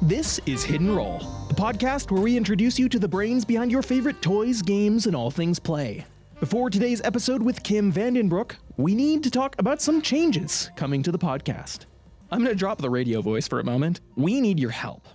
This is Hidden Roll, the podcast where we introduce you to the brains behind your favorite toys, games, and all things play. Before today's episode with Kim Vandenbroucke, we need to talk about some changes coming to the podcast. I'm going to drop the radio voice for a moment. We need your help.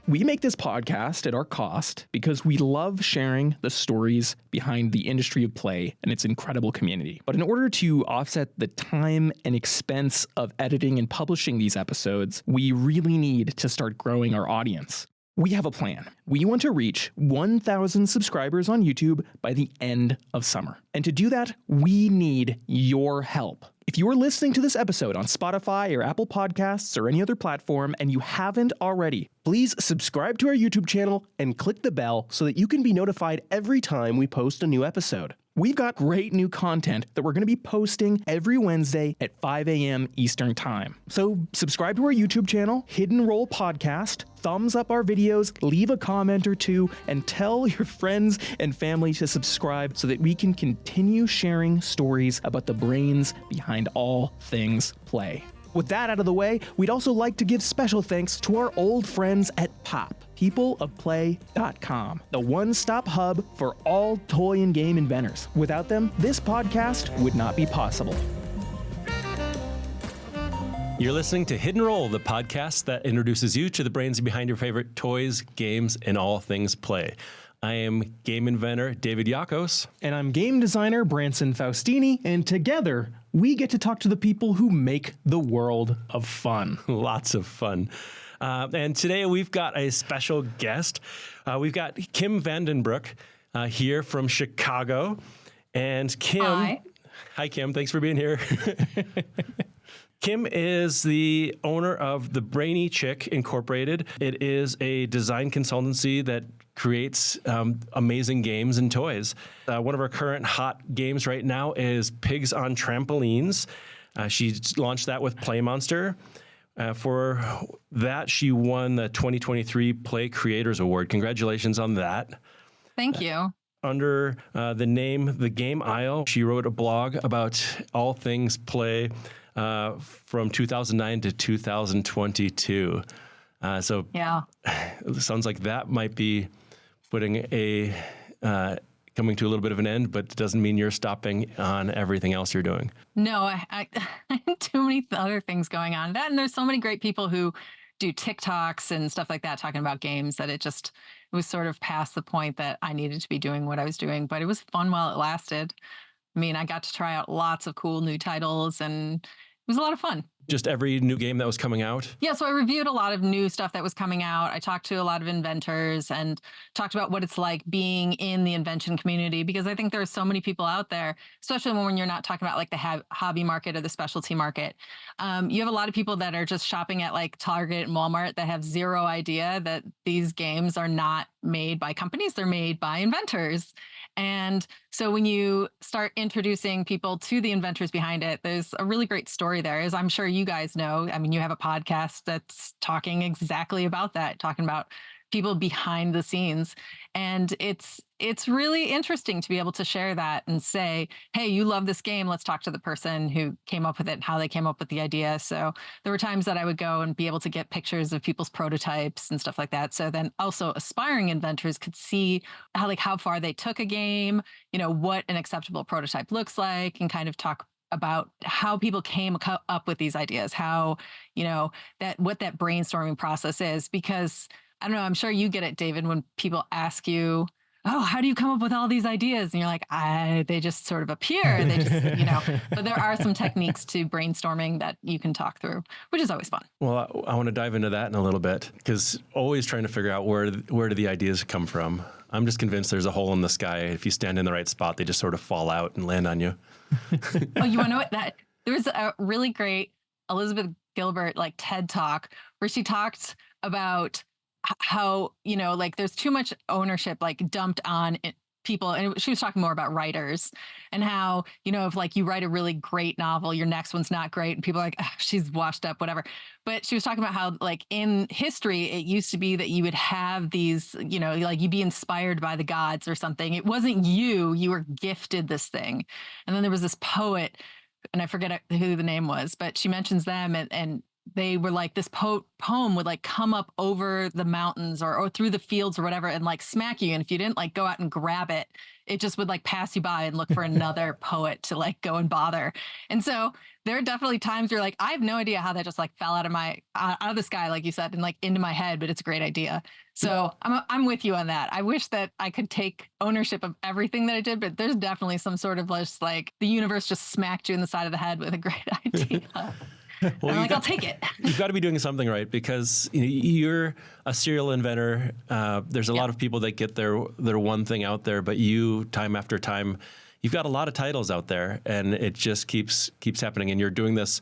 We make this podcast at our cost because we love sharing the stories behind the industry of play and its incredible community. But in order to offset the time and expense of editing and publishing these episodes, we really need to start growing our audience. We have a plan. We want to reach 1,000 subscribers on YouTube by the end of summer. And to do that, we need your help. If you are listening to this episode on Spotify or Apple Podcasts or any other platform and you haven't already, please subscribe to our YouTube channel and click the bell so that you can be notified every time we post a new episode. We've got great new content that we're going to be posting every Wednesday at 5 a.m. Eastern Time. So subscribe to our YouTube channel, Hidden Roll Podcast, thumbs up our videos, leave a comment or two, and tell your friends and family to subscribe so that we can continue sharing stories about the brains behind all things play. With that out of the way, we'd also like to give special thanks to our old friends at POP, peopleofplay.com, the one-stop hub for all toy and game inventors. Without them, this podcast would not be possible. You're listening to Hidden Roll, the podcast that introduces you to the brains behind your favorite toys, games, and all things play. I am game inventor David Yakos. And I'm game designer Branson Faustini, and together we get to talk to the people who make the world of fun. Lots of fun. And today we've got a special guest. We've got Kim Vandenbroucke here from Chicago. And Kim. Hi, Kim. Thanks for being here. Kim is the owner of the Brainy Chick Incorporated. It is a design consultancy that creates amazing games and toys. One of our current hot games right now is Pigs on Trampolines. She launched that with Play Monster. For that, she won the 2023 Play Creators Award. Congratulations on that. Thank you. Under the name The Game Aisle, she wrote a blog about all things play from 2009 to 2022. So yeah, it sounds like that might be putting coming to a little bit of an end, but it doesn't mean you're stopping on everything else you're doing. No, I have too many other things going on. And there's so many great people who do TikToks and stuff like that, talking about games, that it was sort of past the point that I needed to be doing what I was doing, but it was fun while it lasted. I mean, I got to try out lots of cool new titles and it was a lot of fun. Just every new game that was coming out? Yeah, so I reviewed a lot of new stuff that was coming out. I talked to a lot of inventors and talked about what it's like being in the invention community, because I think there are so many people out there, especially when you're not talking about like the hobby market or the specialty market. You have a lot of people that are just shopping at like Target and Walmart that have zero idea that these games are not made by companies, they're made by inventors. And so when you start introducing people to the inventors behind it, there's a really great story there, as I'm sure you guys know. I mean, you have a podcast that's talking exactly about that, talking about people behind the scenes. And it's really interesting to be able to share that and say, hey, you love this game. Let's talk to the person who came up with it and how they came up with the idea. So there were times that I would go and be able to get pictures of people's prototypes and stuff like that. So then also aspiring inventors could see how far they took a game, what an acceptable prototype looks like, and kind of talk about how people came up with these ideas, how, what that brainstorming process is. Because I don't know, I'm sure you get it, David, when people ask you, oh, how do you come up with all these ideas? And you're like, they just sort of appear. They just, but there are some techniques to brainstorming that you can talk through, which is always fun. Well, I want to dive into that in a little bit, because always trying to figure out where do the ideas come from. I'm just convinced there's a hole in the sky. If you stand in the right spot, they just sort of fall out and land on you. Oh, you want to know what? There was a really great Elizabeth Gilbert TED Talk where she talked about how, there's too much ownership dumped on people. And she was talking more about writers and how, if you write a really great novel, your next one's not great. And people are like, oh, she's washed up, whatever. But she was talking about how in history, it used to be that you would have these, you'd be inspired by the gods or something. It wasn't you were gifted this thing. And then there was this poet, and I forget who the name was, but she mentions them and they were like, this poem would like come up over the mountains or through the fields or whatever and like smack you. And if you didn't like go out and grab it, it just would like pass you by and look for another poet to like go and bother. And so there are definitely times where like, I have no idea how that just like fell out of the sky, like you said, and like into my head, but it's a great idea. So I'm with you on that. I wish that I could take ownership of everything that I did, but there's definitely some sort of just like the universe just smacked you in the side of the head with a great idea. Well, I'm like, I'll take it. You've got to be doing something right because you're a serial inventor. There's a lot of people that get their one thing out there, but you, time after time, you've got a lot of titles out there, and it just keeps happening. And you're doing this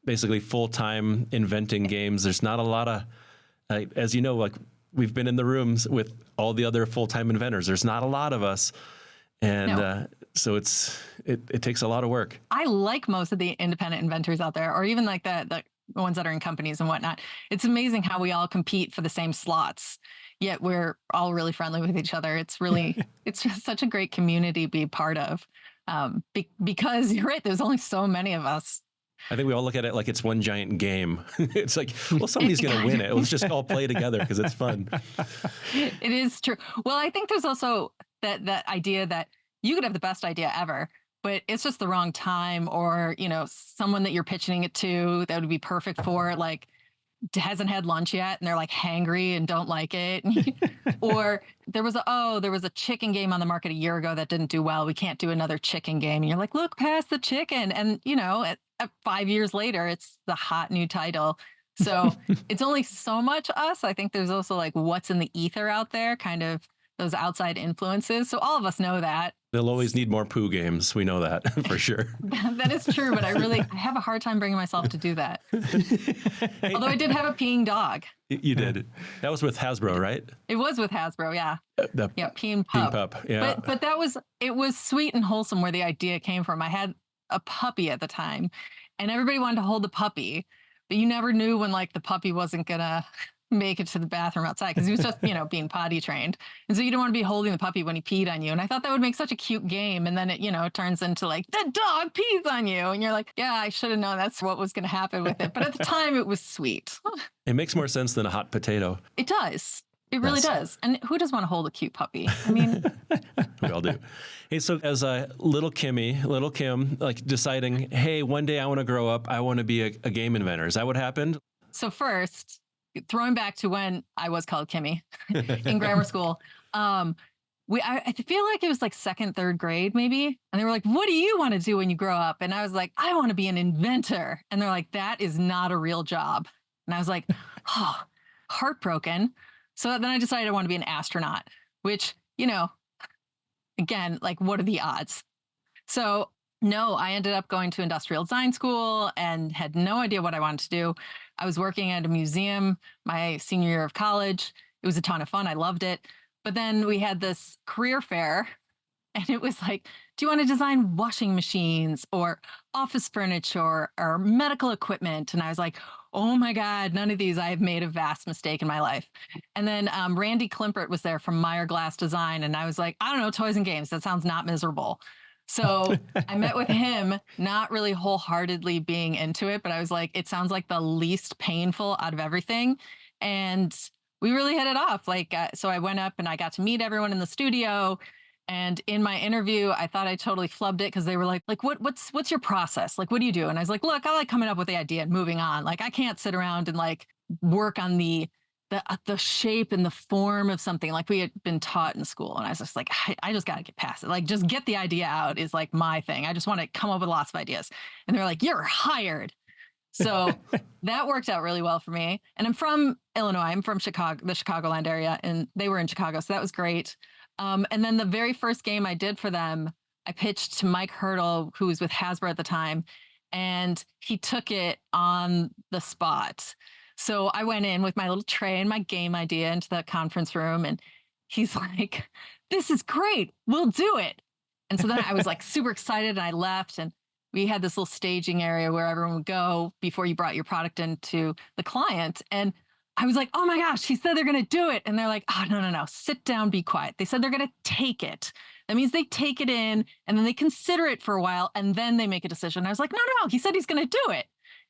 basically full time, inventing games. There's not a lot of, as you know, like we've been in the rooms with all the other full time inventors. There's not a lot of us, and so it takes a lot of work. I like most of the independent inventors out there, or even like the ones that are in companies and whatnot. It's amazing how we all compete for the same slots, yet we're all really friendly with each other. It's really, it's just such a great community to be part of. Because you're right, there's only so many of us. I think we all look at it like it's one giant game. It's like, well, somebody's going to win it. Let's just all play together because it's fun. It is true. Well, I think there's also that idea that you could have the best idea ever, but it's just the wrong time, or, you know, someone that you're pitching it to that would be perfect for it, like hasn't had lunch yet and they're like hangry and don't like it. Or there was a chicken game on the market a year ago that didn't do well. We can't do another chicken game. And you're like, look past the chicken. And, you know, at 5 years later, it's the hot new title. So it's only so much us. I think there's also like what's in the ether out there, kind of those outside influences. So all of us know that. They'll always need more poo games. We know that for sure. That is true, but I have a hard time bringing myself to do that. Although I did have a peeing dog. You did. That was with Hasbro, right? It was with Hasbro, yeah. Yeah, peeing pup. Yeah. But it was sweet and wholesome where the idea came from. I had a puppy at the time, and everybody wanted to hold the puppy, but you never knew when like the puppy wasn't gonna make it to the bathroom outside because he was just, you know, being potty trained. And so you don't want to be holding the puppy when he peed on you. And I thought that would make such a cute game. And then it, you know, turns into like, the dog pees on you. And you're like, yeah, I should have known that's what was going to happen with it. But at the time it was sweet. It makes more sense than a hot potato. It does. It really does. And who does want to hold a cute puppy? I mean, we all do. Hey, so as a little Kim, like deciding, hey, one day I want to grow up. I want to be a game inventor. Is that what happened? So first, throwing back to when I was called Kimmy in grammar school, I feel like it was like second, third grade maybe. And they were like, what do you want to do when you grow up? And I was like, I want to be an inventor. And they're like, that is not a real job. And I was like, oh, heartbroken. So then I decided I want to be an astronaut, which, you know, again, like what are the odds? So no, I ended up going to industrial design school and had no idea what I wanted to do. I was working at a museum my senior year of college. It was a ton of fun. I loved it. But then we had this career fair, and it was like, do you want to design washing machines or office furniture or medical equipment? And I was like, oh my God, none of these. I have made a vast mistake in my life. And then Randy Klimpert was there from Meyer Glass Design. And I was like, I don't know, toys and games. That sounds not miserable. So I met with him, not really wholeheartedly being into it, but I was like, it sounds like the least painful out of everything. And we really hit it off. Like, so I went up and I got to meet everyone in the studio. And in my interview, I thought I totally flubbed it because they were like, what's your process? Like, what do you do? And I was like, look, I like coming up with the idea and moving on. Like, I can't sit around and like work on the shape and the form of something like we had been taught in school. And I was just like, I just got to get past it. Like, just get the idea out is like my thing. I just want to come up with lots of ideas. And they're like, you're hired. So that worked out really well for me. And I'm from Illinois. I'm from Chicago, the Chicagoland area, and they were in Chicago. So that was great. And then the very first game I did for them, I pitched to Mike Hurdle, who was with Hasbro at the time, and he took it on the spot. So I went in with my little tray and my game idea into the conference room, and he's like, this is great. We'll do it. And so then I was like super excited, and I left, and we had this little staging area where everyone would go before you brought your product into the client. And I was like, oh my gosh, he said they're going to do it. And they're like, oh, no, sit down, be quiet. They said they're going to take it. That means they take it in and then they consider it for a while and then they make a decision. I was like, no, he said he's going to do it.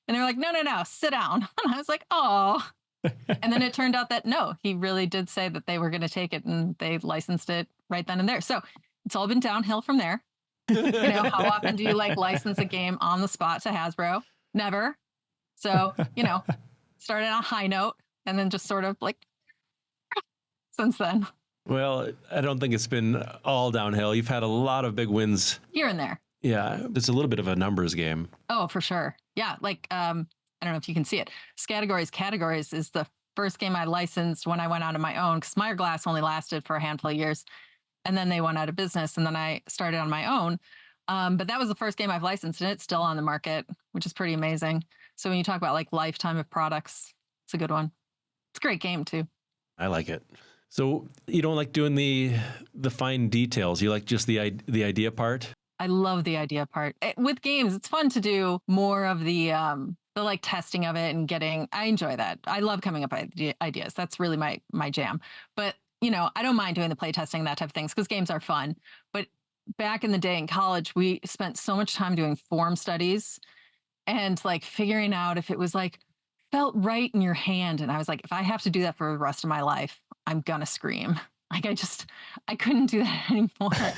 And they were like, no, sit down. And I was like, oh. And then it turned out that no, he really did say that they were going to take it and they licensed it right then and there. So it's all been downhill from there. How often do you like license a game on the spot to Hasbro? Never. So, started on a high note and then just sort of like since then. Well, I don't think it's been all downhill. You've had a lot of big wins Here and there. Yeah, it's a little bit of a numbers game. Oh, for sure. Yeah, like I don't know if you can see it. Scattergories Categories is the first game I licensed when I went out on my own, because Meyer Glass only lasted for a handful of years. And then they went out of business, and then I started on my own. But that was the first game I've licensed, and it's still on the market, which is pretty amazing. So when you talk about like lifetime of products, it's a good one. It's a great game too. I like it. So you don't like doing the fine details. You like just the idea part? I love the idea part. With games, it's fun to do more of the like testing of it and getting. I enjoy that. I love coming up with ideas. That's really my jam. But I don't mind doing the play testing, that type of things, because games are fun. But back in the day in college, we spent so much time doing form studies and like figuring out if it was like felt right in your hand. And I was like, if I have to do that for the rest of my life, I'm gonna scream. Like I couldn't do that anymore.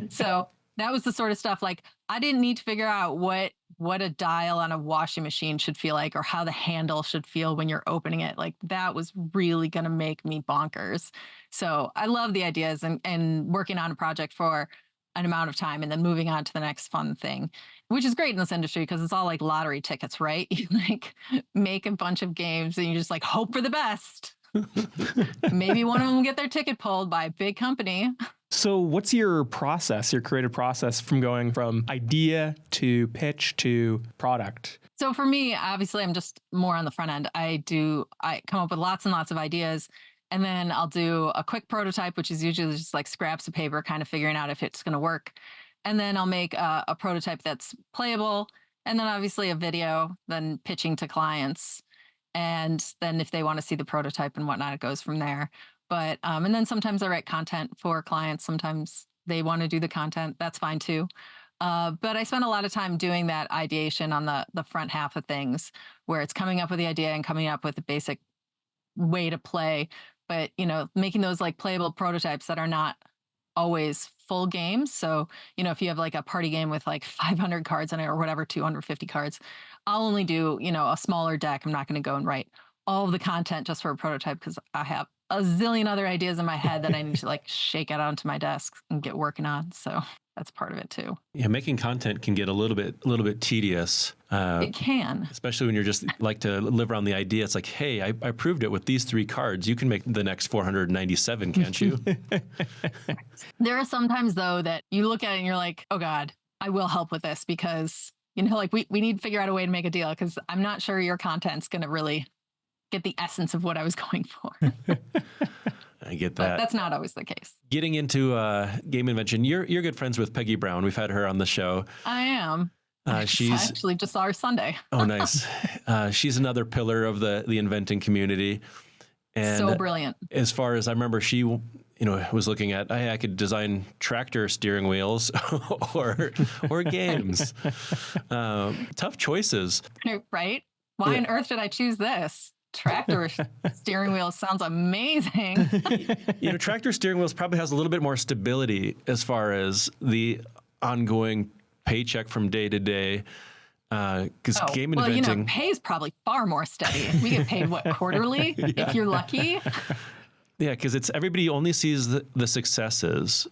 So that was the sort of stuff, like I didn't need to figure out what a dial on a washing machine should feel like, or how the handle should feel when you're opening it. Like that was really going to make me bonkers. So I love the ideas and working on a project for an amount of time and then moving on to the next fun thing, which is great in this industry because it's all like lottery tickets, right? You like make a bunch of games and you just like hope for the best. Maybe one of them will get their ticket pulled by a big company. So what's your process, your creative process from going from idea to pitch to product? So for me, obviously, I'm just more on the front end. I come up with lots and lots of ideas, and then I'll do a quick prototype, which is usually just like scraps of paper, kind of figuring out if it's going to work. And then I'll make a prototype that's playable, and then obviously a video, then pitching to clients. And then if they want to see the prototype and whatnot, it goes from there. But and then sometimes I write content for clients. Sometimes they want to do the content. That's fine too. But I spend a lot of time doing that ideation on the front half of things, where it's coming up with the idea and coming up with the basic way to play. But making those like playable prototypes that are not always full games. So if you have like a party game with like 500 cards in it or whatever, 250 cards, I'll only do a smaller deck. I'm not going to go and write all of the content just for a prototype, because I have a zillion other ideas in my head that I need to like shake out onto my desk and get working on. So that's part of it too. Yeah, making content can get a little bit tedious. It can, especially when you're just like to live around the idea. It's like, hey, I proved it with these 3 cards. You can make the next 497, can't you? There are sometimes though that you look at it and you're like, oh God, I will help with this, because like we need to figure out a way to make a deal, because I'm not sure your content's going to really get the essence of what I was going for. I get that. But that's not always the case. Getting into game invention, you're good friends with Peggy Brown. We've had her on the show. I am. She's actually just saw her Sunday. Oh, nice. She's another pillar of the inventing community. And so brilliant. As far as I remember, she was looking at, hey, I could design tractor steering wheels or games. Tough choices. Right? Why on earth did I choose this? Tractor steering wheel sounds amazing. Tractor steering wheels probably has a little bit more stability as far as the ongoing paycheck from day to day. Because game inventing, pay is probably far more steady. We get paid quarterly if you're lucky. Yeah, because it's everybody only sees the successes.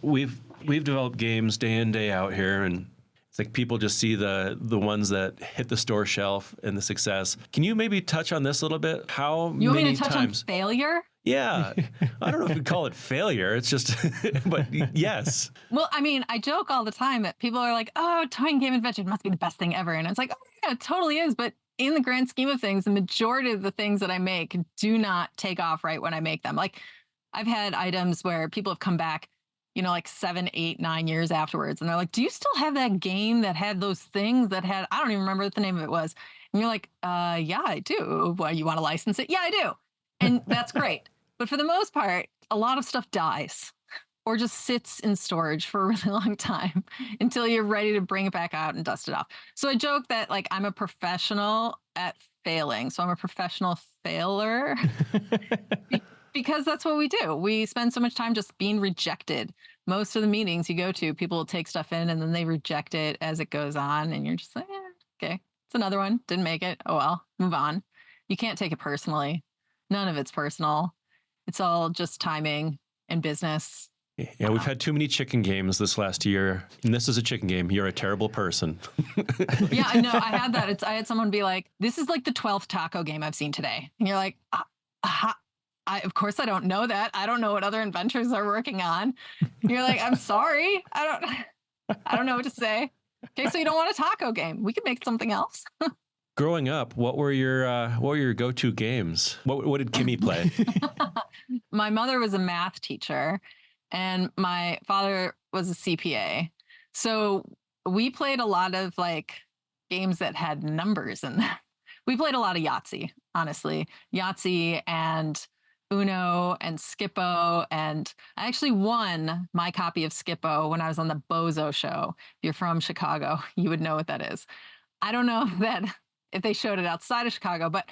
We've developed games day in, day out here, and it's like people just see the ones that hit the store shelf and the success. Can you maybe touch on this a little bit? How you want many me to touch times? On failure? Yeah, I don't know if we'd call it failure. It's just, but yes. Well, I mean, I joke all the time that people are like, "Oh, toy and game invention must be the best thing ever," and it's like, "Oh yeah, it totally is." But in the grand scheme of things, the majority of the things that I make do not take off right when I make them. Like, I've had items where people have come back, like 7, 8, 9 years afterwards, and they're like, "Do you still have that game that had those things that had?" I don't even remember what the name of it was. And you're like, "Yeah, I do. Well, you want to license it?" "Yeah, I do," and that's great. But for the most part, a lot of stuff dies, or just sits in storage for a really long time until you're ready to bring it back out and dust it off. So I joke that like I'm a professional at failing. So I'm a professional failer because that's what we do. We spend so much time just being rejected. Most of the meetings you go to, people will take stuff in and then they reject it as it goes on. And you're just like, okay, it's another one. Didn't make it. Oh, well, move on. You can't take it personally. None of it's personal. It's all just timing and business. Yeah, we've had too many chicken games this last year. And this is a chicken game. You're a terrible person. Yeah, I know. I had that. I had someone be like, this is like the 12th taco game I've seen today. And you're like, of course I don't know that. I don't know what other inventors are working on. And you're like, I'm sorry. I don't know what to say. Okay, so you don't want a taco game. We could make something else. Growing up, what were your go-to games? What did Kimmy play? My mother was a math teacher and my father was a CPA. So we played a lot of like games that had numbers in them. We played a lot of Yahtzee, honestly. Yahtzee and Uno and Skippo. And I actually won my copy of Skippo when I was on the Bozo show. If you're from Chicago, you would know what that is. I don't know if they showed it outside of Chicago, but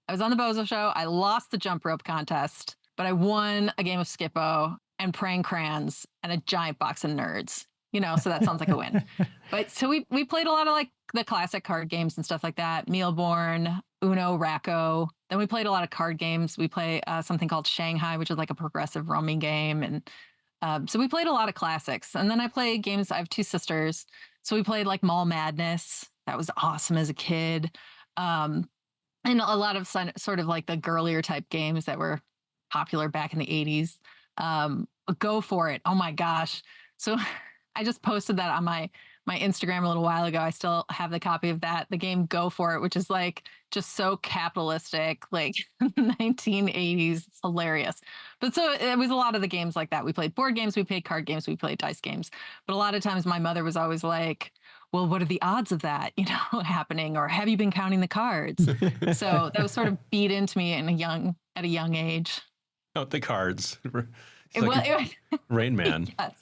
I was on the Bozo show. I lost the jump rope contest, but I won a game of Skippo and praying crayons and a giant box of Nerds, so that sounds like a win. But so we played a lot of like the classic card games and stuff like that. Mealborn, Uno, Racco. Then we played a lot of card games. We play something called Shanghai, which is like a progressive rummy game. And so we played a lot of classics. And then I played games. I have two sisters. So we played like Mall Madness. That was awesome as a kid. And a lot of sort of like the girlier type games that were popular back in the 80s. Go For It. Oh my gosh. So I just posted that on my Instagram a little while ago. I still have the copy of that. The game Go For It, which is like just so capitalistic, like 1980s. It's hilarious. But so it was a lot of the games like that. We played board games, we played card games, we played dice games. But a lot of times my mother was always like, well, what are the odds of that, happening? Or have you been counting the cards? So that was sort of beat into me at a young age. Count the cards. Rain Man. Yes.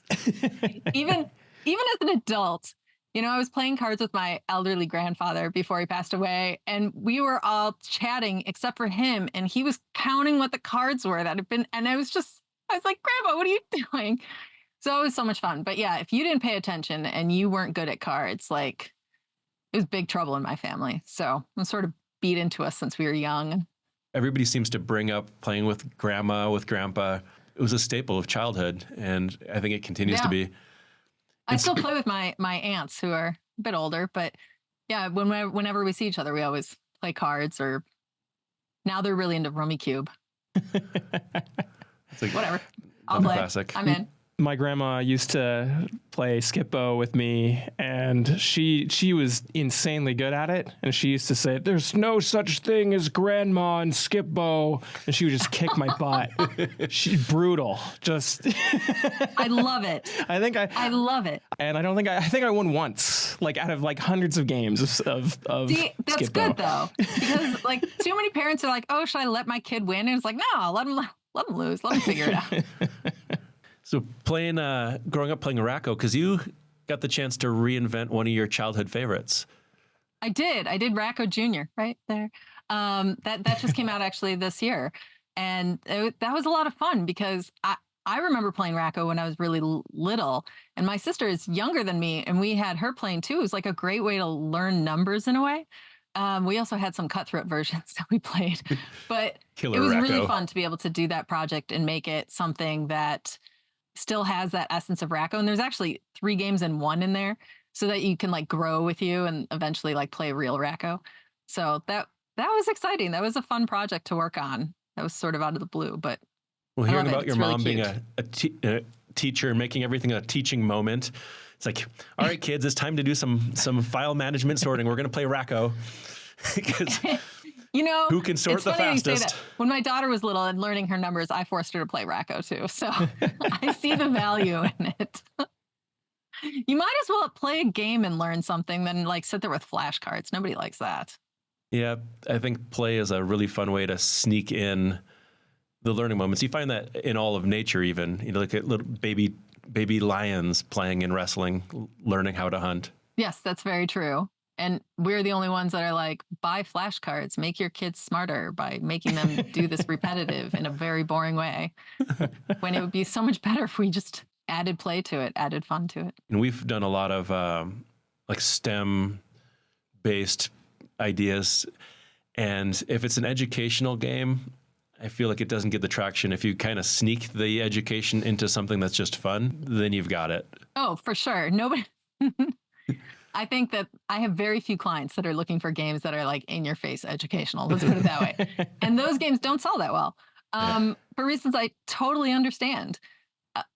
Even as an adult, I was playing cards with my elderly grandfather before he passed away, and we were all chatting except for him, and he was counting what the cards were that had been, and I was like, Grandpa, what are you doing? So it was so much fun. But yeah, if you didn't pay attention and you weren't good at cards, like it was big trouble in my family. So I'm sort of beat into us since we were young. Everybody seems to bring up playing with grandma, with grandpa. It was a staple of childhood, and I think it continues to be. I still play with my aunts who are a bit older, but yeah, whenever we see each other, we always play cards. Or now they're really into Rummy Cube. Whatever, I'll play. Classic. I'm in. My grandma used to play Skippo with me, and she was insanely good at it. And she used to say, "There's no such thing as grandma and Skippo," and she would just kick my butt. She's brutal. Just. I love it. I love it. And I think I won once, like out of like hundreds of games of See, that's Skippo. good though, because like too many parents are like, "Oh, should I let my kid win?" And it's like, no, let them lose. Let them figure it out. So growing up playing Racco, because you got the chance to reinvent one of your childhood favorites. I did Racco Jr. right there. That just came out actually this year. And that was a lot of fun because I remember playing Racco when I was really little, and my sister is younger than me, and we had her playing too. It was like a great way to learn numbers in a way. We also had some cutthroat versions that we played, but it was Racco. really fun to be able to do that project and make it something that still has that essence of Racco. And there's actually 3 games in one in there, so that you can like grow with you and eventually like play real Racco. So that was exciting. That was a fun project to work on. That was sort of out of the blue, but well, hearing about your mom really being a teacher and making everything a teaching moment, it's like, all right, kids, it's time to do some file management sorting. We're going to play Racco. Who can sort the fastest? When my daughter was little and learning her numbers, I forced her to play Racco too. So I see the value in it. You might as well play a game and learn something than like sit there with flashcards. Nobody likes that. Yeah, I think play is a really fun way to sneak in the learning moments. You find that in all of nature, even, you know, like little baby lions playing in wrestling, learning how to hunt. Yes, that's very true. And we're the only ones that are like, buy flashcards, make your kids smarter by making them do this repetitive in a very boring way. When it would be so much better if we just added play to it, added fun to it. And we've done a lot of like STEM based ideas. And if it's an educational game, I feel like it doesn't get the traction. If you kind of sneak the education into something that's just fun, then you've got it. Oh, for sure. Nobody. I think that I have very few clients that are looking for games that are like in your face educational. Let's put it that way. And those games don't sell that well for reasons I totally understand.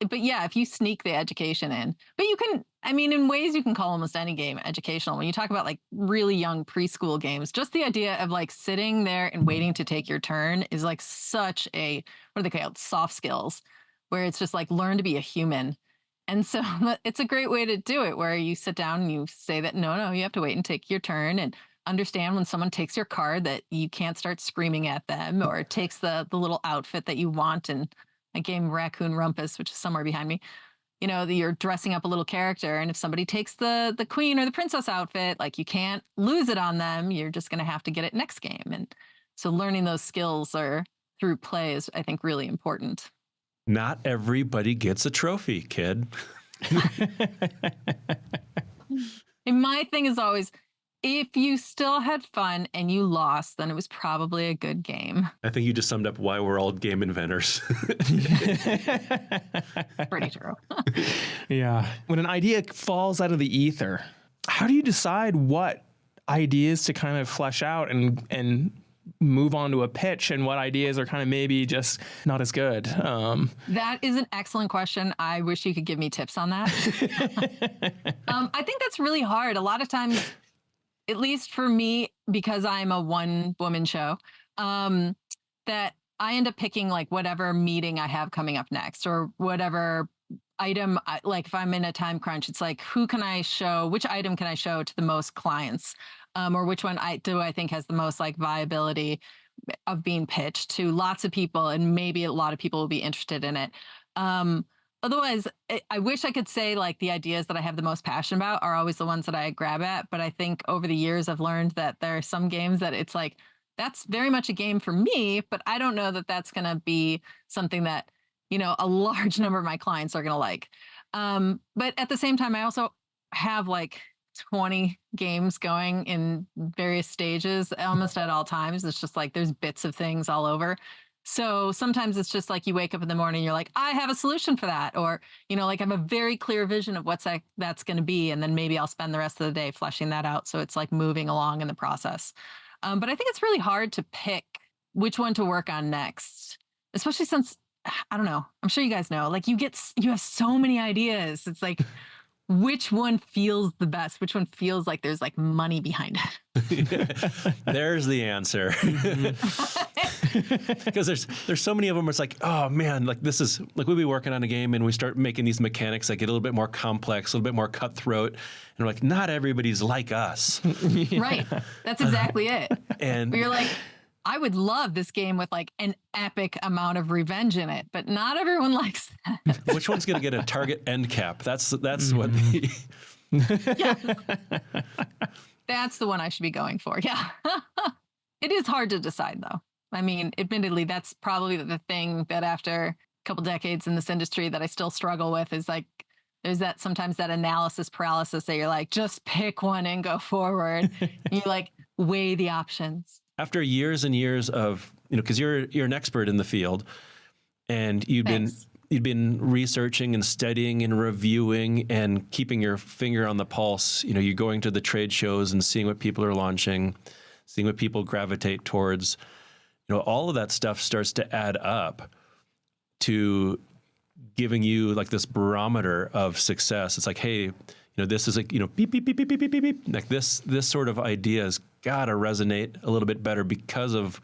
But yeah, if you sneak the education in, but you can, I mean, in ways you can call almost any game educational. When you talk about like really young preschool games, just the idea of like sitting there and waiting to take your turn is like such a, what do they call it? Soft skills, where it's just like learn to be a human. And so it's a great way to do it, where you sit down and you say that, no, you have to wait and take your turn, and understand when someone takes your card that you can't start screaming at them, or takes the little outfit that you want. And a game Raccoon Rumpus, which is somewhere behind me, you know, that you're dressing up a little character. And if somebody takes the queen or the princess outfit, like you can't lose it on them. You're just going to have to get it next game. And so learning those skills through play is, I think, really important. Not everybody gets a trophy, kid. And my thing is always, if you still had fun and you lost, then it was probably a good game. I think you just summed up why we're all game inventors. Pretty true. Yeah. When an idea falls out of the ether, how do you decide what ideas to kind of flesh out and move on to a pitch, and what ideas are kind of maybe just not as good? That is an excellent question. I wish you could give me tips on that. I think that's really hard. A lot of times, at least for me, because I'm a one-woman show, that I end up picking like whatever meeting I have coming up next, or whatever item, like if I'm in a time crunch, it's like, which item can I show to the most clients? Or which one I think has the most like viability of being pitched to lots of people, and maybe a lot of people will be interested in it. Otherwise, I wish I could say like the ideas that I have the most passion about are always the ones that I grab at. But I think over the years, I've learned that there are some games that it's like, that's very much a game for me, but I don't know that that's going to be something that, you know, a large number of my clients are going to like. But at the same time, I also have like 20 games going in various stages almost at all times. It's just like there's bits of things all over. So sometimes it's just like you wake up in the morning, you're like, I have a solution for that. Or, you know, like I have a very clear vision of what's that's going to be. And then maybe I'll spend the rest of the day fleshing that out. So it's like moving along in the process. But I think it's really hard to pick which one to work on next, especially since, I don't know, I'm sure you guys know, like you have so many ideas. It's like, which one feels the best? Which one feels like there's like money behind it? There's the answer. Because there's so many of them where it's like, oh man, like this is like we'll be working on a game and we start making these mechanics that get a little bit more complex, a little bit more cutthroat, and we're like, not everybody's like us. Right. That's exactly it. And you're like, I would love this game with like an epic amount of revenge in it, but not everyone likes that. Which one's going to get a target end cap? That's what the... Yes. That's the one I should be going for. Yeah. It is hard to decide though. I mean, admittedly, that's probably the thing that after a couple decades in this industry that I still struggle with is like, there's that sometimes that analysis paralysis that you're like, just pick one and go forward. You like weigh the options. After years and years of, you know, because you're an expert in the field, and you'd been researching and studying and reviewing and keeping your finger on the pulse. You know, you're going to the trade shows and seeing what people are launching, seeing what people gravitate towards. You know, all of that stuff starts to add up to giving you like this barometer of success. It's like, hey, you know, this is like, you know, beep, beep, beep, beep, beep, beep, beep, beep. Like this sort of idea has got to resonate a little bit better because of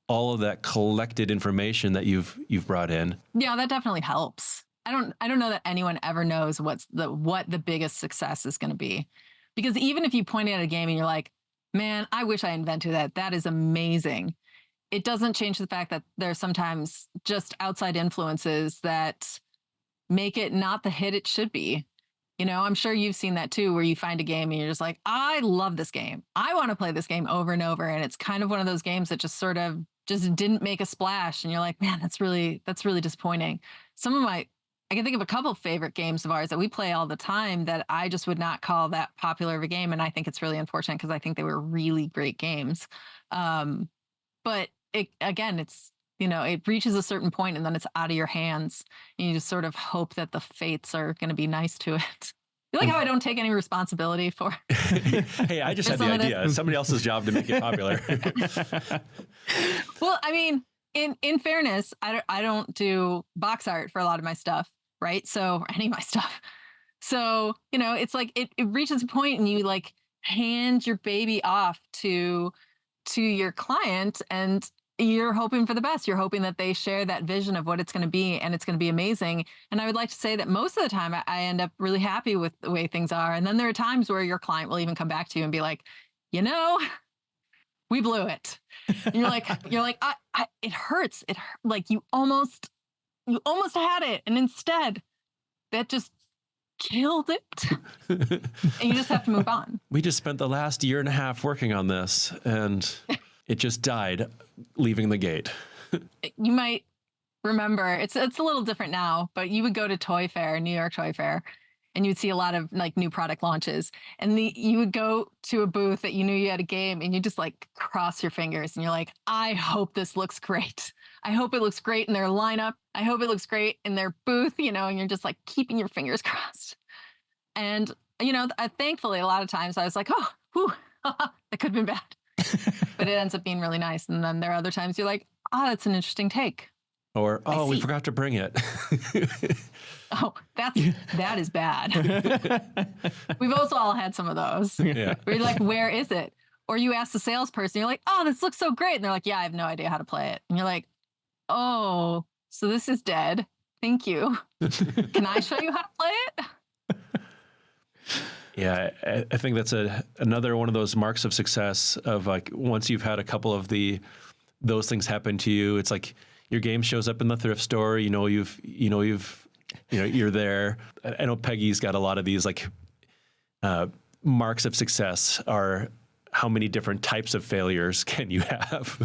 all of that collected information that you've brought in. Yeah, that definitely helps. I don't know that anyone ever knows what the biggest success is going to be, because even if you point at a game and you're like, man, I wish I invented that. That is amazing. it doesn't change the fact that there's sometimes just outside influences that make it not the hit it should be. I'm sure you've seen that too, where you find a game and you're just like, I love this game. I want to play this game over and over. And it's kind of one of those games that just sort of just didn't make a splash. And you're like, man, that's really disappointing. I can think of a couple of favorite games of ours that we play all the time that I just would not call that popular of a game. And I think it's really unfortunate because I think they were really great games. But it reaches a certain point and then it's out of your hands. And you just sort of hope that the fates are going to be nice to it. You like how I don't take any responsibility for Hey, I just had the idea. It's somebody else's job to make it popular. Well, I mean, in fairness, I don't do box art for a lot of my stuff, right? So any of my stuff. So, it's like it reaches a point and you like hand your baby off to your client and you're hoping for the best. You're hoping that they share that vision of what it's going to be and it's going to be amazing. And I would like to say that most of the time I end up really happy with the way things are. And then there are times where your client will even come back to you and be like, we blew it. And you're like, it hurts. Like you almost had it. And instead that just killed it. And you just have to move on. We just spent the last year and a half working on this and it just died leaving the gate. You might remember, it's a little different now, but you would go to Toy Fair, New York Toy Fair, and you'd see a lot of like new product launches. And you would go to a booth that you knew you had a game and you just like cross your fingers and you're like, I hope this looks great. I hope it looks great in their lineup. I hope it looks great in their booth, and you're just like keeping your fingers crossed. And, thankfully, a lot of times I was like, oh, whew, that could have been bad. But it ends up being really nice. And then there are other times you're like, that's an interesting take. Or, we forgot to bring it. Oh, that is bad. We've also all had some of those. Yeah. Where you're like, where is it? Or you ask the salesperson, you're like, oh, this looks so great. And they're like, yeah, I have no idea how to play it. And you're like, oh, so this is dead. Thank you. Can I show you how to play it? Yeah, I think that's another one of those marks of success of like once you've had a couple of those things happen to you, it's like your game shows up in the thrift store. You're there. I know Peggy's got a lot of these like marks of success are how many different types of failures can you have?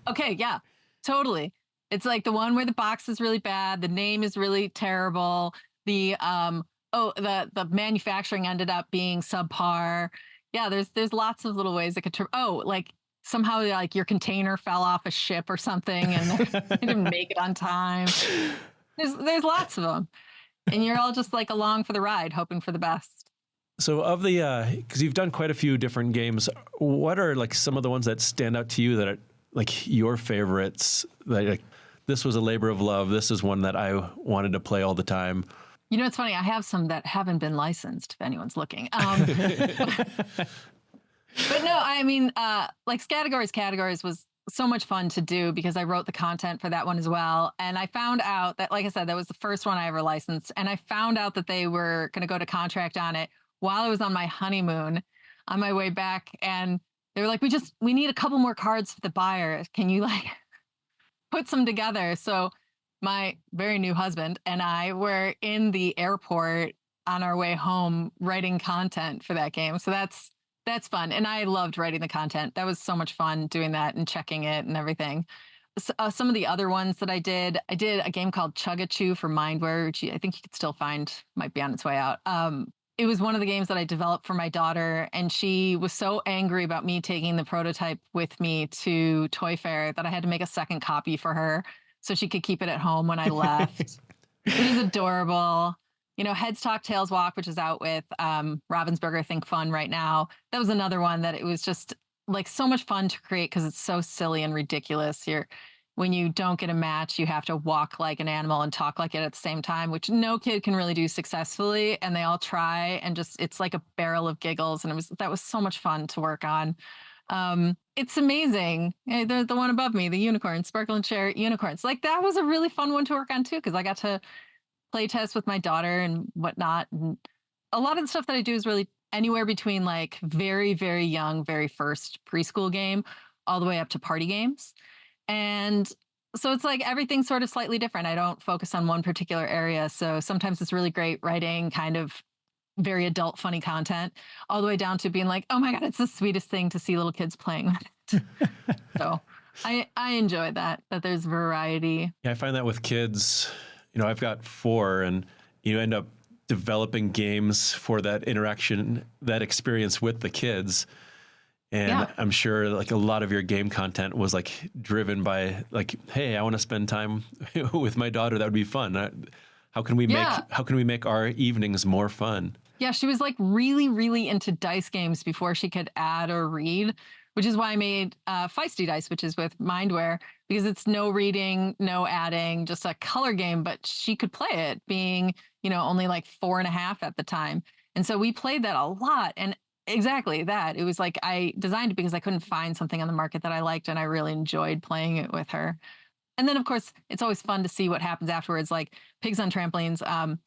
Okay, yeah, totally. It's like the one where the box is really bad, the name is really terrible, the manufacturing ended up being subpar. Yeah, there's lots of little ways that could turn. Oh, like somehow like your container fell off a ship or something and they didn't make it on time. There's lots of them. And you're all just like along for the ride, hoping for the best. So of because you've done quite a few different games, what are like some of the ones that stand out to you that are like your favorites? Like this was a labor of love. This is one that I wanted to play all the time. It's funny. I have some that haven't been licensed if anyone's looking. But no, I mean, like Scattergories Categories was so much fun to do because I wrote the content for that one as well. And I found out that, like I said, that was the first one I ever licensed. And I found out that they were going to go to contract on it while I was on my honeymoon on my way back. And they were like, we need a couple more cards for the buyer. Can you like put some together? So my very new husband and I were in the airport on our way home writing content for that game. So that's fun. And I loved writing the content. That was so much fun doing that and checking it and everything. So, some of the other ones that I did a game called Chug-a-Chew for Mindware, which I think you could still find, might be on its way out. It was one of the games that I developed for my daughter, and she was so angry about me taking the prototype with me to Toy Fair that I had to make a second copy for her so she could keep it at home when I left. It was adorable. Heads Talk, Tails Walk, which is out with Ravensburger Think Fun right now. That was another one that it was just like so much fun to create because it's so silly and ridiculous. When you don't get a match, you have to walk like an animal and talk like it at the same time, which no kid can really do successfully. And they all try, and it's like a barrel of giggles. And that was so much fun to work on. It's amazing. The one above me, the unicorn, Sparkle and Share unicorns. Like that was a really fun one to work on too, because I got to play test with my daughter and whatnot. And a lot of the stuff that I do is really anywhere between like very, very young, very first preschool game, all the way up to party games. And so it's like everything's sort of slightly different. I don't focus on one particular area. So sometimes it's really great writing kind of very adult, funny content, all the way down to being like, oh my God, it's the sweetest thing to see little kids playing with it. So I enjoy that there's variety. Yeah, I find that with kids, I've got 4, and you end up developing games for that interaction, that experience with the kids. And I'm sure like a lot of your game content was like driven by like, hey, I want to spend time with my daughter. That would be fun. How can we make our evenings more fun? Yeah, she was like really, really into dice games before she could add or read, which is why I made Feisty Dice, which is with Mindware, because it's no reading, no adding, just a color game. But she could play it, being only like 4.5 at the time, and so we played that a lot. And exactly that, it was like I designed it because I couldn't find something on the market that I liked, and I really enjoyed playing it with her. And then, of course, it's always fun to see what happens afterwards. Like Pigs on Trampolines,